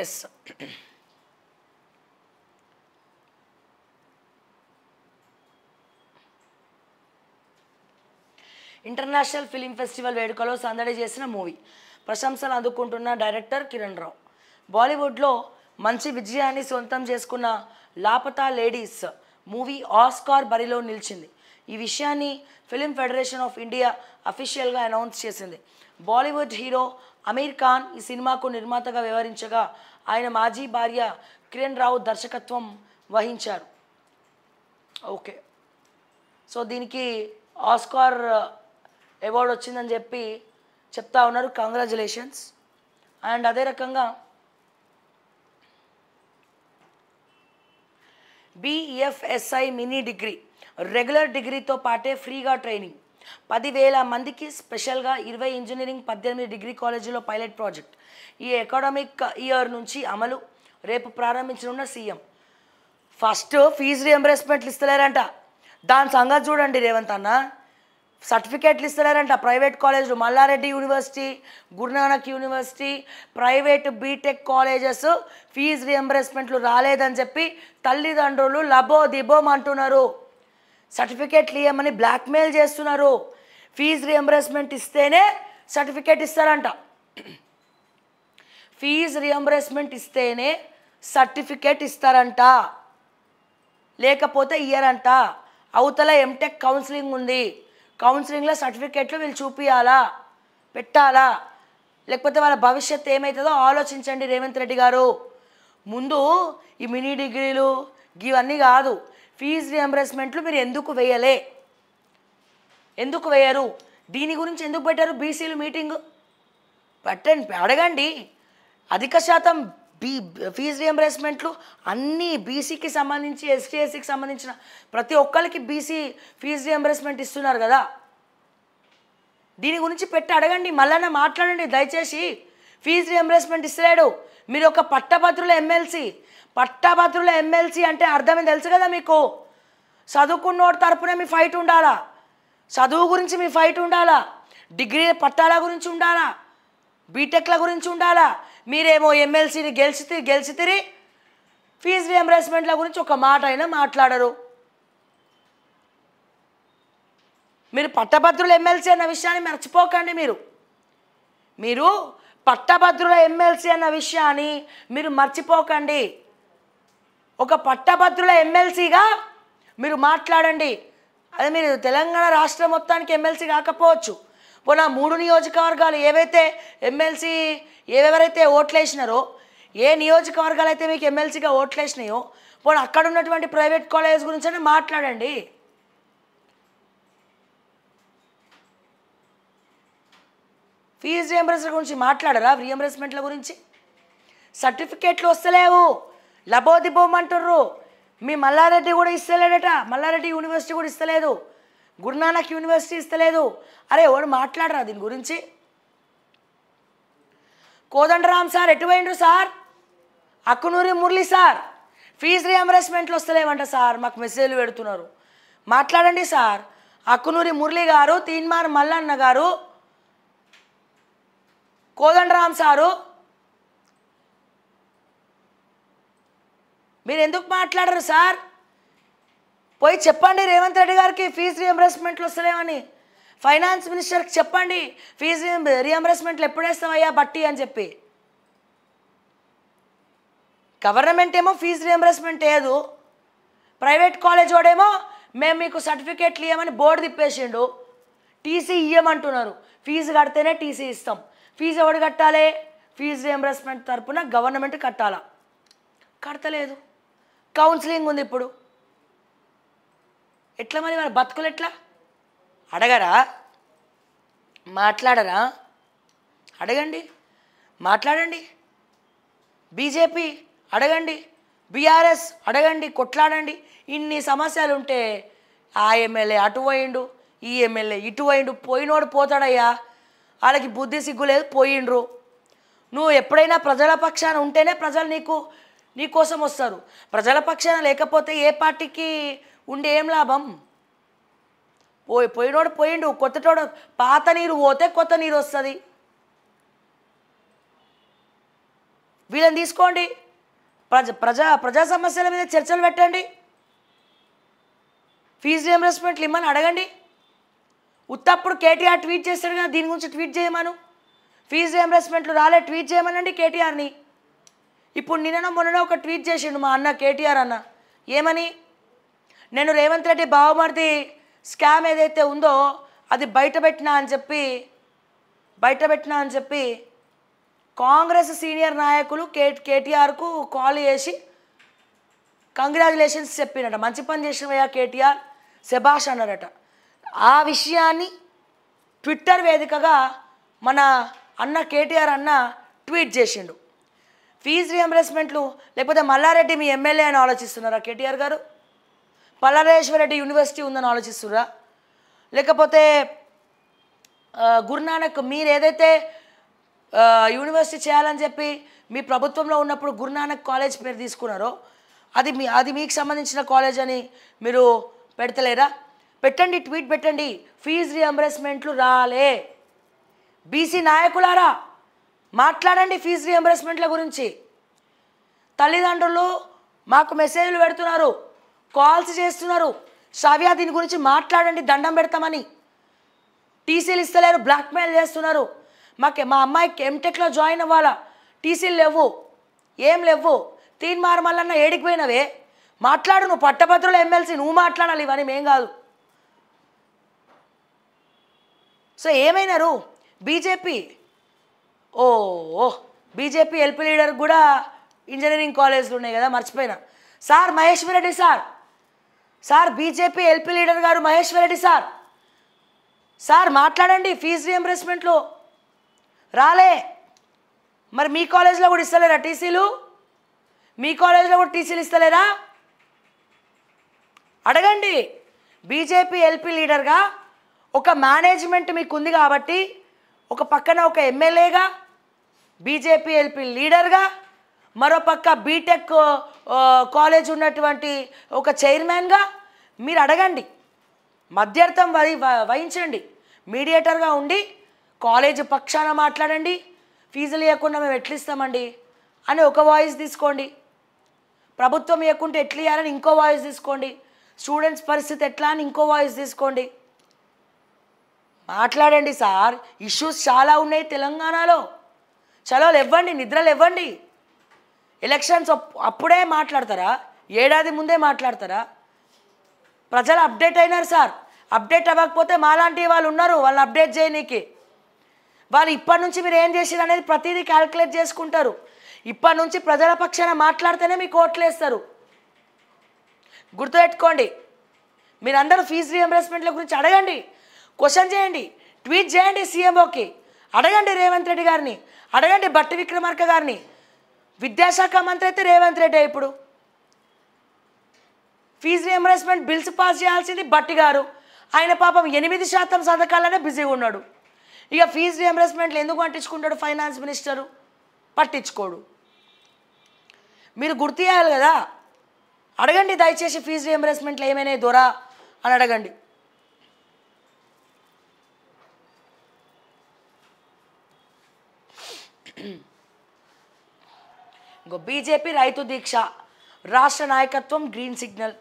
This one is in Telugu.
ఎస్. ఇంటర్నేషనల్ ఫిలిం ఫెస్టివల్ వేడుకలో సందడి చేసిన మూవీ, ప్రశంసలు అందుకుంటున్న డైరెక్టర్ కిరణ్ రావు. బాలీవుడ్లో మంచి విజయాన్ని సొంతం చేసుకున్న లాపతా లేడీస్ మూవీ ఆస్కార్ బరిలో నిలిచింది. ఈ విషయాన్ని ఫిలిం ఫెడరేషన్ ఆఫ్ ఇండియా అఫీషియల్గా అనౌన్స్ చేసింది. బాలీవుడ్ హీరో అమీర్ ఖాన్ ఈ సినిమాకు నిర్మాతగా వ్యవహరించగా ఆయన మాజీ భార్య కిరణ్ రావు దర్శకత్వం వహించారు. ఓకే, సో దీనికి ఆస్కార్ అవార్డు వచ్చిందని చెప్పి చెప్తా ఉన్నారు. కంగ్రాచులేషన్స్. అండ్ అదే రకంగా BFSI మినీ డిగ్రీ రెగ్యులర్ డిగ్రీతో పాటే ఫ్రీగా ట్రైనింగ్ 10,000 మందికి స్పెషల్గా 20 ఇంజనీరింగ్ 18 డిగ్రీ కాలేజీలో పైలట్ ప్రాజెక్ట్ ఈ అకాడమిక్ ఇయర్ నుంచి అమలు. రేపు ప్రారంభించనున్న సీఎం. ఫస్ట్ ఫీజు రియంబర్స్మెంట్లు ఇస్తలేరంట, దాని సంగతి చూడండి రేవంత్ అన్న. సర్టిఫికేట్లు ఇస్తలేరంట ప్రైవేట్ కాలేజీలు. Malla Reddy university, Guru Nanak university, private BTech colleges fee రియంబర్స్మెంట్లు రాలేదని చెప్పి తల్లిదండ్రులు లబో దిబోం అంటున్నారు. సర్టిఫికేట్లు ఇవ్వమని బ్లాక్మెయిల్ చేస్తున్నారు. ఫీజు రియంబర్స్మెంట్ ఇస్తేనే సర్టిఫికేట్ ఇస్తారంట. ఫీజు రియంబర్స్మెంట్ ఇస్తేనే సర్టిఫికేట్ ఇస్తారంట, లేకపోతే ఇయ్యరంట. అవతల ఎంటెక్ కౌన్సిలింగ్ ఉంది, కౌన్సిలింగ్లో సర్టిఫికేట్లు వీళ్ళు చూపించాలా, పెట్టాలా, లేకపోతే వాళ్ళ భవిష్యత్తు ఏమవుతుందో ఆలోచించండి రేవంత్ రెడ్డి గారు. ముందు ఈ మినీ డిగ్రీలు ఇవన్నీ కాదు, ఫీజు రియంబర్స్మెంట్లు మీరు ఎందుకు వేయలే, ఎందుకు వేయరు, దీని గురించి ఎందుకు పెట్టారు బీసీలు మీటింగ్ పెట్టండి, అడగండి. అధిక శాతం ఫీజు రియంబర్స్మెంట్లు అన్నీ బీసీకి సంబంధించి ఎస్టీ ఎస్సీకి సంబంధించిన ప్రతి ఒక్కరికి బీసీ ఫీజు రియంబర్స్మెంట్ ఇస్తున్నారు కదా. దీని గురించి పెట్టి అడగండి, మళ్ళీ మాట్లాడండి దయచేసి. ఫీజు రియంబర్స్మెంట్ ఇస్తలేడు. మీరు ఒక పట్టభద్రుల ఎమ్మెల్సీ అంటే అర్థమే తెలుసు కదా మీకు. చదువుకున్నోడి తరపున మీ ఫైట్ ఉండాలా, చదువు గురించి మీ ఫైట్ ఉండాలా, డిగ్రీ పట్టాల గురించి ఉండాలా, బీటెక్ల గురించి ఉండాలా. మీరేమో ఎమ్మెల్సీని గెలిచితిరి ఫీజు రియంబర్స్మెంట్ల గురించి ఒక మాట అయినా మాట్లాడరు. మీరు పట్టభద్రుల ఎమ్మెల్సీ అన్న విషయాన్ని మర్చిపోకండి. మీరు పట్టభద్రుల ఎమ్మెల్సీ అన్న విషయాన్ని మీరు మర్చిపోకండి. ఒక పట్టభద్రుల ఎమ్మెల్సీగా మీరు మాట్లాడండి. అదే మీరు తెలంగాణ రాష్ట్రం మొత్తానికి ఎమ్మెల్సీ కాకపోవచ్చు, పోనా 3 నియోజకవర్గాలు ఏవైతే ఎమ్మెల్సీ ఎవరైతే ఓట్లేసినారో, ఏ నియోజకవర్గాలు అయితే మీకు ఎమ్మెల్సీగా ఓట్లేసినాయో, పోనీ అక్కడ ఉన్నటువంటి ప్రైవేట్ కాలేజ్ గురించి మాట్లాడండి. ఫీజు రియంబర్స్మెంట్ గురించి మాట్లాడరా? రియంబర్స్మెంట్ల గురించి సర్టిఫికేట్లు వస్తలేవు, లబోదిబోమంటుర్రు. మీ మల్లారెడ్డి కూడా ఇస్తలేడట, మల్లారెడ్డి యూనివర్సిటీ కూడా ఇస్తలేదు, గురునానక్ యూనివర్సిటీ ఇస్తలేదు. అరే ఎవడు మాట్లాడరా దీని గురించి? కోదండరామ్ సార్ ఎటు పోయిండ్రు sir? Akkunuri Murali sir fee రియంబర్స్మెంట్లు వస్తలేవంట సార్, మాకు మెసేజ్లు పెడుతున్నారు. మాట్లాడండి సార్. అక్కునూరి మురళి గారు, తీన్మార్ మల్లన్న గారు, కోదండరామ్ సారు, మీరు ఎందుకు మాట్లాడరు సార్? పోయి చెప్పండి రేవంత్ రెడ్డి గారికి ఫీజు రియంబర్స్మెంట్లు వస్తలేమని. ఫైనాన్స్ మినిస్టర్కి చెప్పండి ఫీజు రియంబర్స్మెంట్లు ఎప్పుడు వేస్తామయ్యా బట్టి అని చెప్పి. గవర్నమెంట్ ఏమో ఫీజు రియంబర్స్మెంట్ లేదు, ప్రైవేట్ కాలేజ్ వాడేమో మేము మీకు సర్టిఫికేట్లు ఇవ్వమని బోర్డు తిప్పేసిండు, టీసీ ఇవ్వమంటున్నారు. ఫీజు కడితేనే టీసీ ఇస్తాం. ఫీజు ఎవడు కట్టాలి? ఫీజు రియంబర్స్మెంట్ తరపున గవర్నమెంట్ కట్టాలా, కడతలేదు. కౌన్సిలింగ్ ఉంది ఇప్పుడు, ఎట్లా మరి మన బతుకులు ఎట్లా? అడగరా? మాట్లాడరా? అడగండి, మాట్లాడండి. బీజేపీ అడగండి, బీఆర్ఎస్ అడగండి, కొట్లాడండి. ఇన్ని సమస్యలు ఉంటే ఆ ఎమ్మెల్యే అటు పోయిండు, ఈ ఎమ్మెల్యే ఇటు పోయిండు. పోయినోడు పోతాడయ్యా, వాళ్ళకి బుద్ధి సిగ్గు లేదు, పోయిండ్రు. నువ్వు ఎప్పుడైనా ప్రజల పక్షాన ఉంటేనే ప్రజలు నీకోసం వస్తారు. ప్రజల పక్షాన లేకపోతే ఏ పార్టీకి ఉండి ఏం లాభం? పోయినోడు పోయిండు, కొత్తటోడు. పాత నీరు పోతే కొత్త నీరు వస్తుంది. వీళ్ళని తీసుకోండి, ప్రజా సమస్యల మీద చర్చలు పెట్టండి, ఫీజు రియంబర్స్మెంట్లు ఇమ్మని అడగండి. ఉత్తప్పుడు కేటీఆర్ ట్వీట్ చేస్తాడు కదా, దీని గురించి ట్వీట్ చేయమను. ఫీజు రియంబర్స్మెంట్లు రాలే, ట్వీట్ చేయమనండి కేటీఆర్ని. ఇప్పుడు నిన్న మొన్న ఒక ట్వీట్ చేసిండు మా అన్న కేటీఆర్ అన్న. ఏమని? నేను రేవంత్ రెడ్డి బావమరిది స్కామ్ ఏదైతే ఉందో అది బయటపెట్టినా అని చెప్పి కాంగ్రెస్ సీనియర్ నాయకులు కేటీఆర్కు కాల్ చేసి కంగ్రాచులేషన్స్ చెప్పినట. మంచి పని చేసినవయ్యా కేటీఆర్, శభాష్ అన్నారట. ఆ విషయాన్ని ట్విట్టర్ వేదికగా మన అన్న కేటీఆర్ అన్న ట్వీట్ చేసిండు. ఫీజు రియంబర్స్మెంట్లు లేకపోతే మల్లారెడ్డి మీ ఎమ్మెల్యే అని ఆలోచిస్తున్నారా కేటీఆర్ గారు? పల్లారేశ్వరరెడ్డి యూనివర్సిటీ ఉందని ఆలోచిస్తున్నారా? లేకపోతే గురునానక్ మీరు ఏదైతే యూనివర్సిటీ చేయాలని చెప్పి మీ ప్రభుత్వంలో ఉన్నప్పుడు గురునానక్ కాలేజ్ పేరు తీసుకున్నారో అది మీకు సంబంధించిన కాలేజ్ అని మీరు పెడతలేరా? పెట్టండి, ట్వీట్ పెట్టండి. ఫీజు రియంబర్స్మెంట్లు రాలే. బీసీ నాయకులారా మాట్లాడండి ఫీజు రియంబర్స్మెంట్ల గురించి. తల్లిదండ్రులు మాకు మెసేజ్లు పెడుతున్నారు, కాల్స్ చేస్తున్నారు, శ్రావ్య దీని గురించి మాట్లాడండి, దండం పెడతామని. టీసీలు ఇస్తలేరు, బ్లాక్మెయిల్ చేస్తున్నారు. మా అమ్మాయికి ఎంటెక్లో జాయిన్ అవ్వాలా, టీసీలు లేవు, ఏం లేవు. తీన్మార్ మల్లన్న ఏడికి పోయినవే, మాట్లాడు. నువ్వు పట్టభద్రుల ఎమ్మెల్సీ, నువ్వు మాట్లాడాలి, ఇవన్నీ మేం కాదు. సో ఏమైనారు బీజేపీ? బీజేపీ ఎల్పీ లీడర్ కూడా ఇంజనీరింగ్ కాలేజ్లు ఉన్నాయి కదా, మర్చిపోయినా. Sir Maheshwar Reddy sir BJP LP leader గారు మహేశ్వర్ రెడ్డి సార్ మాట్లాడండి. ఫీజు రియంబర్స్మెంట్లు రాలే. మరి మీ కాలేజ్లో కూడా ఇస్తలేరా టీసీలు? మీ కాలేజ్లో కూడా టీసీలు ఇస్తలేరా? అడగండి. బీజేపీ ఎల్పీ లీడర్గా ఒక మేనేజ్మెంట్ మీకు ఉంది కాబట్టి, ఒక పక్కన ఒక ఎమ్మెల్యేగా, బీజేపీ ఎల్పీ లీడర్గా, మరో పక్క బీటెక్ కాలేజ్ ఉన్నటువంటి ఒక చైర్మన్గా మీరు అడగండి. మధ్యర్థం వహించండి, మీడియేటర్గా ఉండి కాలేజ్ పక్షాన మాట్లాడండి. ఫీజులు ఇవ్వకుండా మేము ఎట్లా ఇస్తామండి అని ఒక వాయిస్ తీసుకోండి. ప్రభుత్వం ఇవ్వకుంటే ఎట్లా ఇవ్వాలని ఇంకో వాయిస్ తీసుకోండి. స్టూడెంట్స్ పరిస్థితి ఎట్లా అని ఇంకో వాయిస్ తీసుకోండి. మాట్లాడండి సార్. ఇష్యూస్ చాలా ఉన్నాయి తెలంగాణలో. చలో ఇవ్వండి, నిద్రలు ఇవ్వండి. ఎలక్షన్స్ అప్పుడే మాట్లాడతారా? ఏడాది ముందే మాట్లాడతారా? ప్రజలు అప్డేట్ అయినారు సార్. అప్డేట్ అవ్వకపోతే మాలాంటి వాళ్ళు ఉన్నారు, వాళ్ళని అప్డేట్ చేయనీకి. వాళ్ళు ఇప్పటి నుంచి మీరు ఏం చేసారు అనేది ప్రతిదీ క్యాల్కులేట్ చేసుకుంటారు. ఇప్పటి నుంచి ప్రజల పక్షాన మాట్లాడితేనే మీకు ఓట్లు వేస్తారు. గుర్తుపెట్టుకోండి. మీరందరూ ఫీజు రియంబర్స్మెంట్ల గురించి అడగండి, క్వశ్చన్ చేయండి, ట్వీట్ చేయండి. సీఎంఓకి అడగండి, రేవంత్ రెడ్డి గారిని అడగండి, బట్టి విక్రమార్క గారిని. విద్యాశాఖ మంత్రి అయితే రేవంత్ రెడ్డి. ఇప్పుడు ఫీజు రియంబర్స్మెంట్ బిల్స్ పాస్ చేయాల్సింది బట్టి గారు. ఆయన పాపం 8% సంతకాలనే బిజీగా ఉన్నాడు. ఇక ఫీజు రియంబర్స్మెంట్లు ఎందుకు పట్టించుకుంటాడు ఫైనాన్స్ మినిస్టరు? పట్టించుకోడు. మీరు గుర్తు చేయాలి కదా. అడగండి దయచేసి, ఫీజు రియంబర్స్మెంట్లు ఏమైనా దొరా అని అడగండి. ఇంకో బీజేపీ రైతు దీక్ష, రాష్ట్ర నాయకత్వం గ్రీన్ సిగ్నల్.